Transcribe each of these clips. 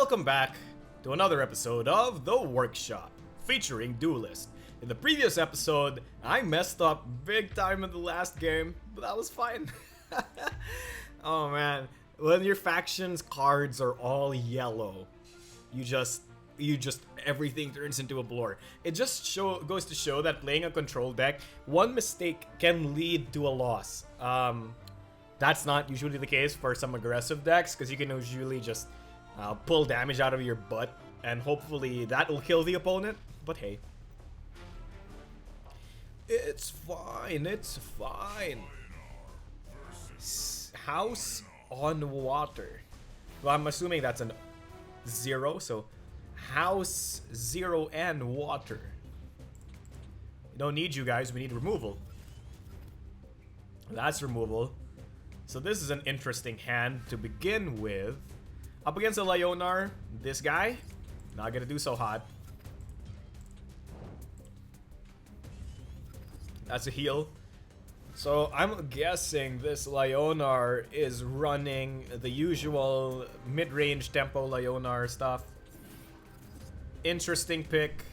welcome back to another episode of The Workshop, featuring Duelyst. In the previous episode, I messed up big time in the last game, but that was fine. Oh man, when your faction's cards are all yellow, you just everything turns into a blur. It just goes to show that playing a control deck, one mistake can lead to a loss. That's not usually the case for some aggressive decks, because you can usually just pull damage out of your butt, and hopefully that will kill the opponent. But hey, it's fine, it's fine. House on water. Well, I'm assuming that's an 0, so house 0 and water. We don't need you guys, we need removal. That's removal. So this is an interesting hand to begin with. Up against a Leonar, this guy, not gonna do so hot. That's a heal. So I'm guessing this Leonar is running the usual mid-range tempo Leonar stuff. Interesting pick.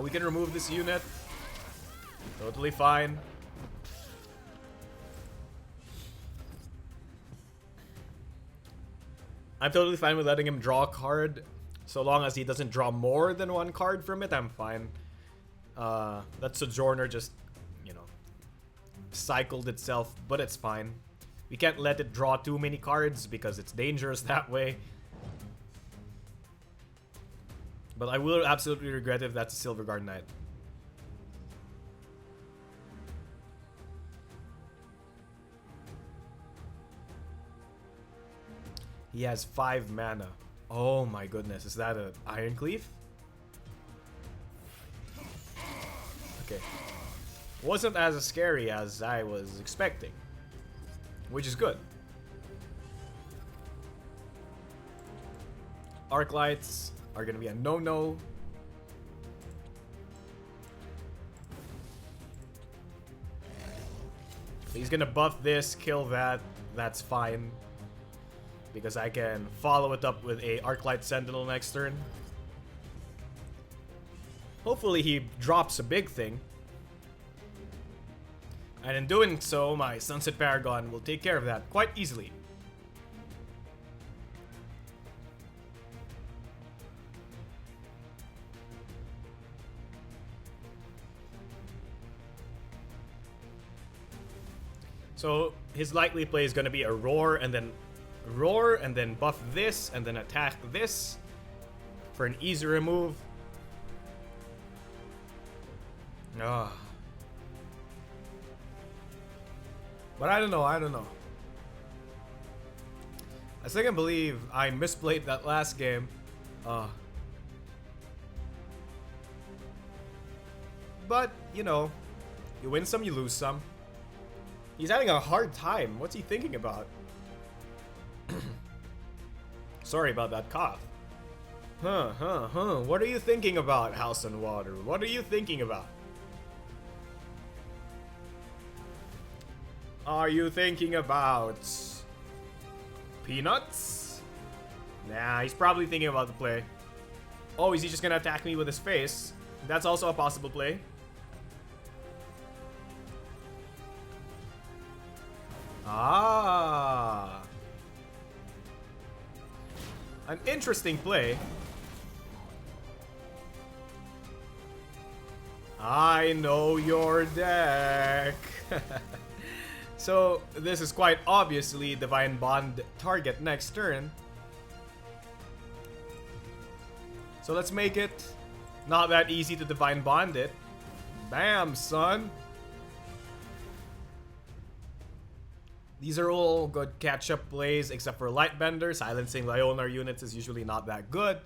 We can remove this unit. Totally fine. I'm totally fine with letting him draw a card. So long as he doesn't draw more than one card from it, I'm fine. That Sojourner just, you know, cycled itself, but it's fine. We can't let it draw too many cards because it's dangerous that way. But I will absolutely regret if that's a Silver Guard Knight. He has 5 mana. Oh my goodness, is that an Iron Cleave? Okay. Wasn't as scary as I was expecting, which is good. Arc Lights are gonna be a no-no. He's gonna buff this, kill that. That's fine, because I can follow it up with a Arclight Sentinel next turn. Hopefully he drops a big thing. And in doing so, my Sunset Paragon will take care of that quite easily. So his likely play is going to be a roar and then buff this and then attack this for an easy remove. But I don't know. I still can't believe I misplayed that last game. But, you know, you win some, you lose some. He's having a hard time. What's he thinking about? Sorry about that cough. What are you thinking about, House on Water? What are you thinking about? Are you thinking about peanuts? Nah, he's probably thinking about the play. Oh, is he just gonna attack me with his face? That's also a possible play. An interesting play. I know your deck. So this is quite obviously Divine Bond target next turn. So let's make it not that easy to Divine Bond it. Bam, son. These are all good catch-up plays except for Lightbender. Silencing Leonar units is usually not that good.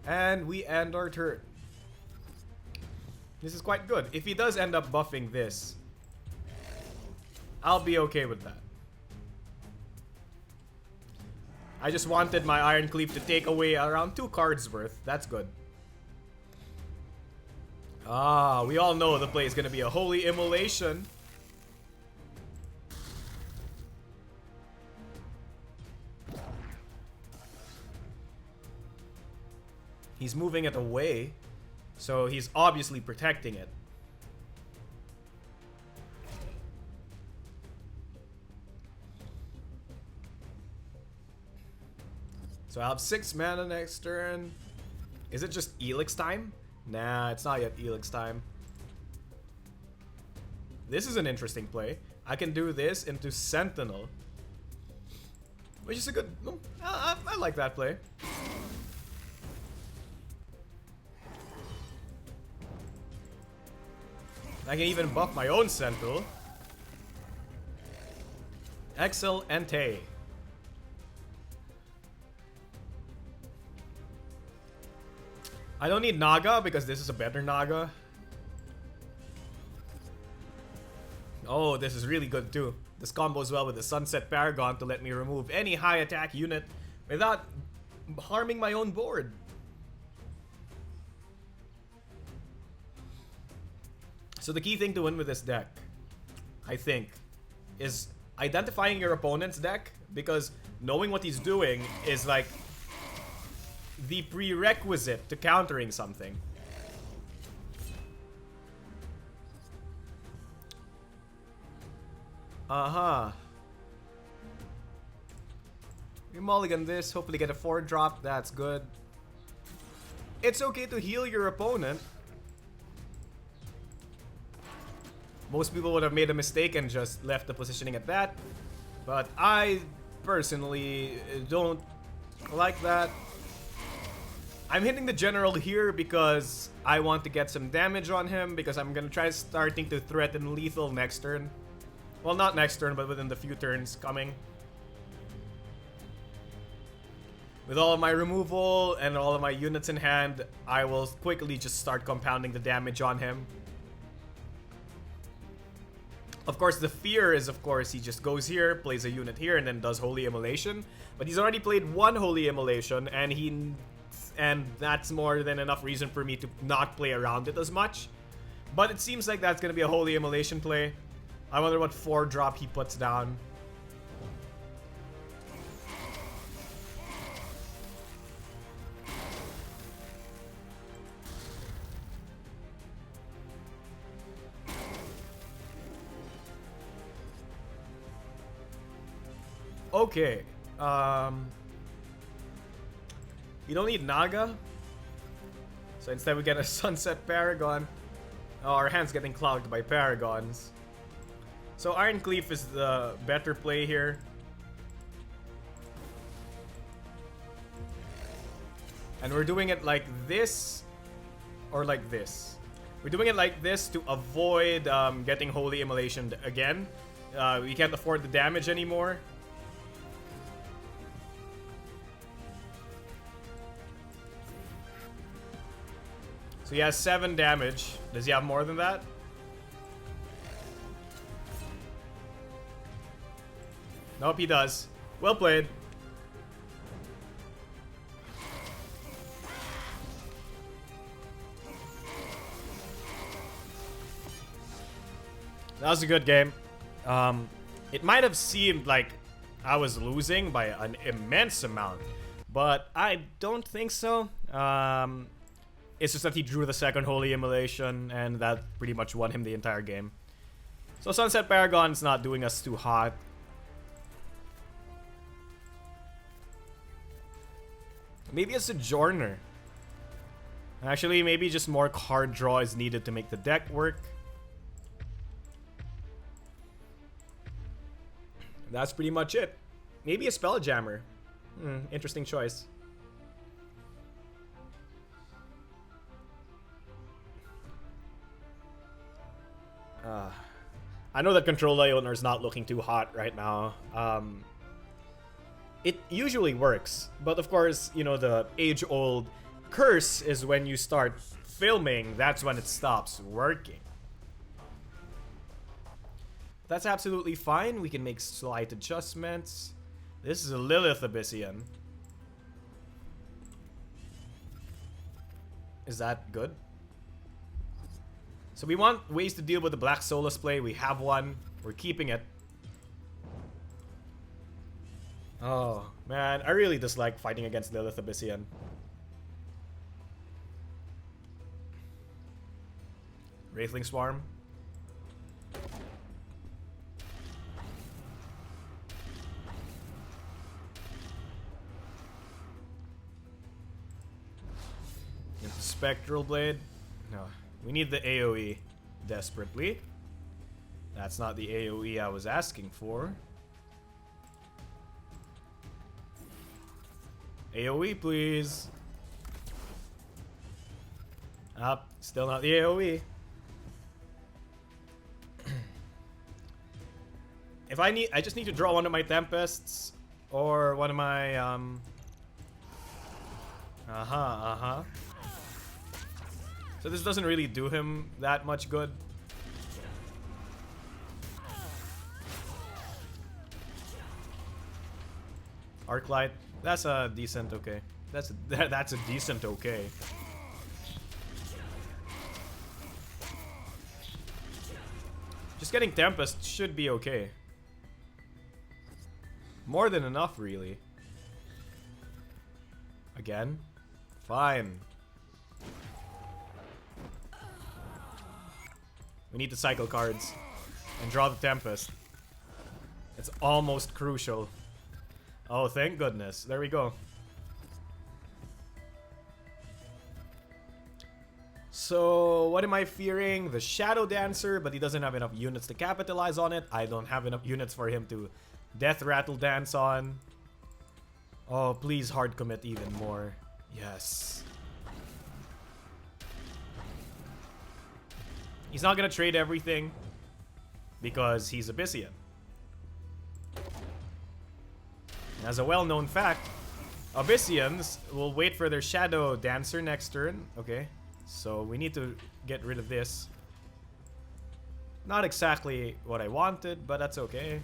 And we end our turn. This is quite good. If he does end up buffing this, I'll be okay with that. I just wanted my Iron Cleave to take away around 2 cards worth. That's good. We all know the play is going to be a Holy Immolation. He's moving it away, so he's obviously protecting it. So I'll have 6 mana next turn. Is it just Elix time? Nah, it's not yet Elix time. This is an interesting play. I can do this into Sentinel, which is a good... I like that play. I can even buff my own Sentinel. Excellente. I don't need Naga because this is a better Naga. Oh, this is really good too. This combos well with the Sunset Paragon to let me remove any high attack unit without harming my own board. So the key thing to win with this deck, I think, is identifying your opponent's deck, because knowing what he's doing is like the prerequisite to countering something. We mulligan this, hopefully get a 4-drop, that's good. It's okay to heal your opponent. Most people would have made a mistake and just left the positioning at that, but I personally don't like that. I'm hitting the general here because I want to get some damage on him, because I'm gonna try starting to threaten lethal next turn. Well, not next turn, but within the few turns coming. With all of my removal and all of my units in hand, I will quickly just start compounding the damage on him. Of course, the fear is, of course, he just goes here, plays a unit here, and then does Holy Immolation. But he's already played 1 Holy Immolation, and that's more than enough reason for me to not play around it as much. But it seems like that's going to be a Holy Immolation play. I wonder what 4-drop he puts down. Okay. You don't need Naga. So instead we get a Sunset Paragon. Oh, our hand's getting clogged by Paragons. So Iron Cleave is the better play here. And we're doing it like this, or like this. We're doing it like this to avoid getting Holy Immolation again. We can't afford the damage anymore. So he has 7 damage. Does he have more than that? Nope, he does. Well played. That was a good game. It might have seemed like I was losing by an immense amount, but I don't think so. It's just that he drew the second Holy Immolation, and that pretty much won him the entire game. So Sunset Paragon's not doing us too hot. Maybe a Sojourner. Actually, maybe just more card draw is needed to make the deck work. That's pretty much it. Maybe a Spelljammer. Interesting choice. I know that Control Owner is not looking too hot right now. It usually works, but of course, you know, the age-old curse is when you start filming, that's when it stops working. That's absolutely fine. We can make slight adjustments. This is a Lilith Abyssian. Is that good? So we want ways to deal with the Black Solus play. We have one. We're keeping it. Oh, man. I really dislike fighting against Lilith Abyssian. Wraithling Swarm. Into Spectral Blade. No, we need the AoE desperately. That's not the AoE I was asking for. AoE, please. Up, still not the AoE. If I just need to draw one of my Tempests or one of my So this doesn't really do him that much good. Arclight, that's a decent okay. That's a decent okay. Just getting Tempest should be okay. More than enough, really. Again? Fine. We need to cycle cards and draw the Tempest. It's almost crucial. Oh, thank goodness. There we go. So, what am I fearing? The Shadow Dancer, but he doesn't have enough units to capitalize on it. I don't have enough units for him to Death Rattle Dance on. Oh, please hard commit even more. Yes. He's not gonna trade everything because he's Abyssian. As a well-known fact, Abyssians will wait for their Shadow Dancer next turn. Okay, so we need to get rid of this. Not exactly what I wanted, but that's okay.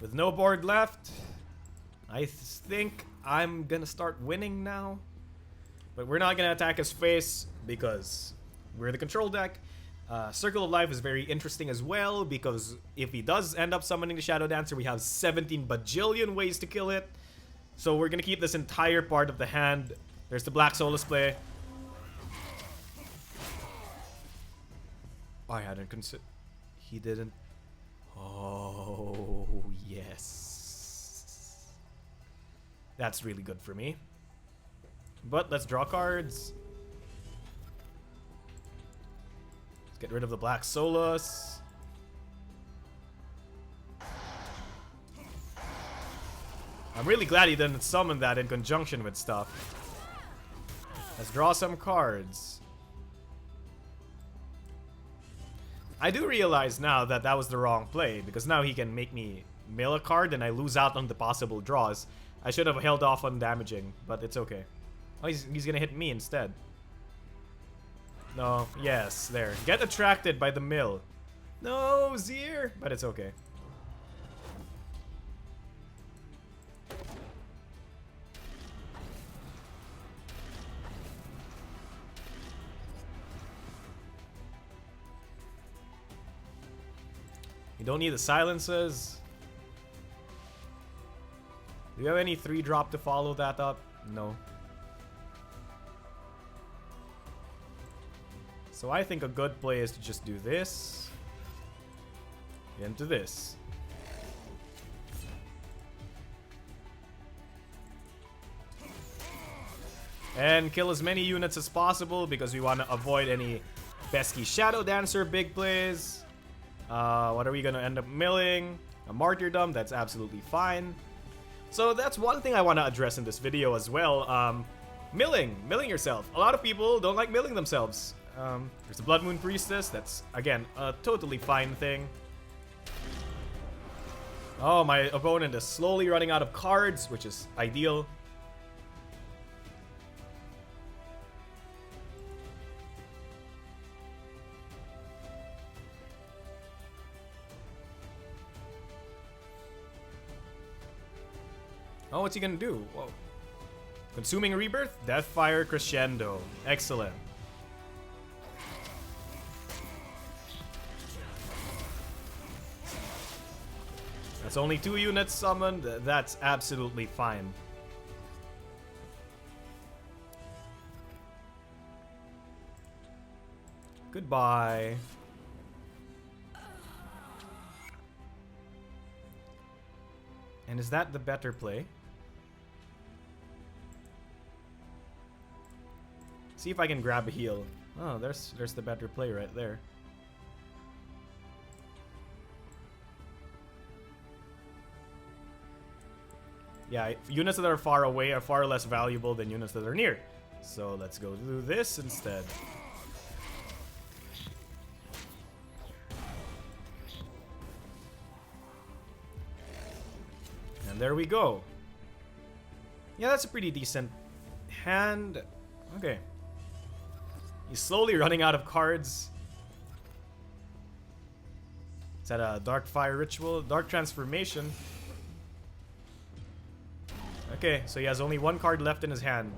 With no board left, I think I'm gonna start winning now. But we're not gonna attack his face because we're the control deck. Circle of Life is very interesting as well because if he does end up summoning the Shadow Dancer, we have 17 bajillion ways to kill it. So we're gonna keep this entire part of the hand. There's the Black Solus play. I hadn't considered. He didn't. Oh, yes. That's really good for me. But let's draw cards. Let's get rid of the Black Solus. I'm really glad he didn't summon that in conjunction with stuff. Let's draw some cards. I do realize now that that was the wrong play, because now he can make me mill a card and I lose out on the possible draws. I should have held off on damaging, but it's okay. Oh, he's gonna hit me instead. No, yes, there. Get attracted by the mill. No, Zier! But it's okay. You don't need the silences. Do you have any 3-drop to follow that up? No. So I think a good play is to just do this. Into this. And kill as many units as possible because we want to avoid any pesky Shadow Dancer big plays. What are we going to end up milling? A Martyrdom, that's absolutely fine. So that's one thing I want to address in this video as well. Milling yourself. A lot of people don't like milling themselves. There's the Blood Moon Priestess, that's, again, a totally fine thing. Oh, my opponent is slowly running out of cards, which is ideal. Oh, what's he gonna do? Whoa. Consuming Rebirth? Deathfire Crescendo. Excellent. That's only 2 units summoned. That's absolutely fine. Goodbye. And is that the better play? See if I can grab a heal. Oh, there's the better play right there. Yeah, units that are far away are far less valuable than units that are near. So let's go do this instead. And there we go. Yeah, that's a pretty decent hand. Okay. He's slowly running out of cards. Is that a Dark Fire Ritual? Dark Transformation. Okay, so he has only one card left in his hand.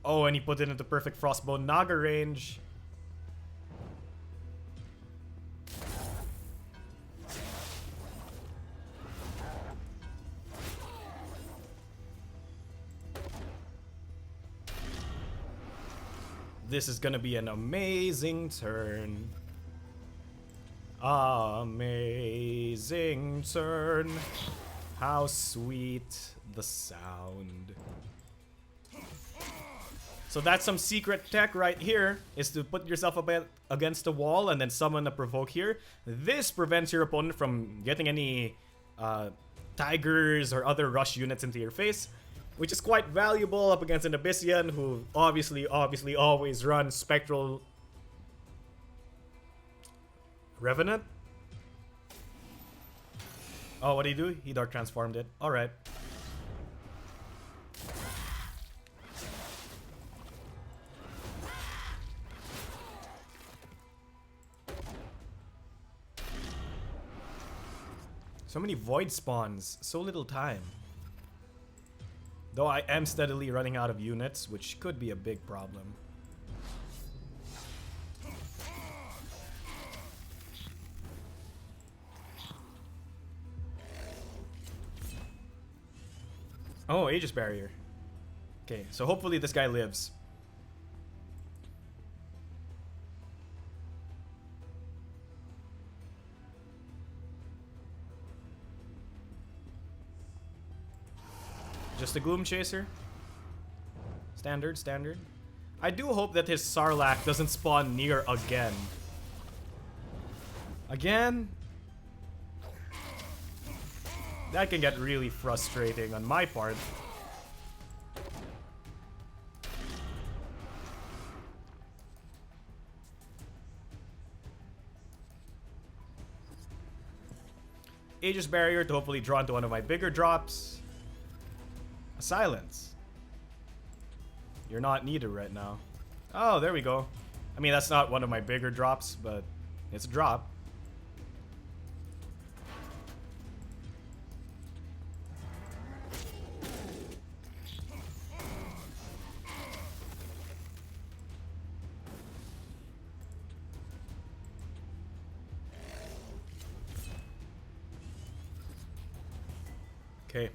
Oh, and he put it into perfect Frostbone Naga range. This is gonna be an amazing turn. Amazing turn. How sweet the sound. So that's some secret tech right here, is to put yourself up against the wall and then summon a provoke here. This prevents your opponent from getting any tigers or other rush units into your face, which is quite valuable up against an Abyssian who obviously always runs Spectral Revenant. Oh, what did he do? He Dark Transformed it. Alright. So many void spawns, so little time. Though I am steadily running out of units, which could be a big problem. Oh, Aegis Barrier. Okay, so hopefully this guy lives. Just a Gloom Chaser. Standard, standard. I do hope that his Sarlacc doesn't spawn near again. Again? That can get really frustrating on my part. Aegis Barrier to hopefully draw into one of my bigger drops. A Silence. You're not needed right now. Oh, there we go. I mean, that's not one of my bigger drops, but it's a drop. Okay.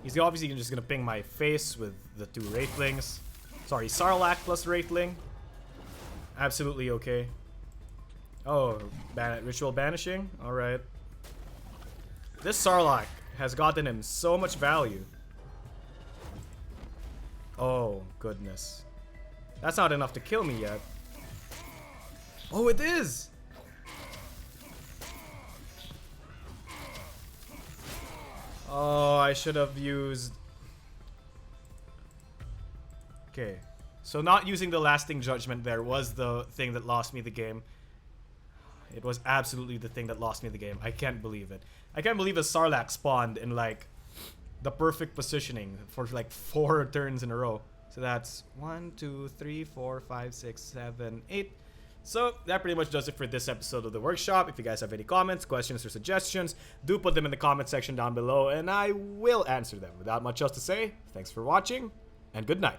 He's obviously just gonna ping my face with the two Wraithlings. Sorry, Sarlacc plus Wraithling. Absolutely okay. Oh, Ritual Banishing? Alright. This Sarlacc has gotten him so much value. Oh, goodness. That's not enough to kill me yet. Oh, it is! Oh, I should have used... Okay. So not using the lasting judgment there was the thing that lost me the game. It was absolutely the thing that lost me the game. I can't believe it. I can't believe a Sarlacc spawned in like the perfect positioning for like 4 turns in a row. So that's 1, 2, 3, 4, 5, 6, 7, 8. So that pretty much does it for this episode of the workshop. If you guys have any comments, questions, or suggestions, do put them in the comment section down below and I will answer them. Without much else to say, thanks for watching and good night.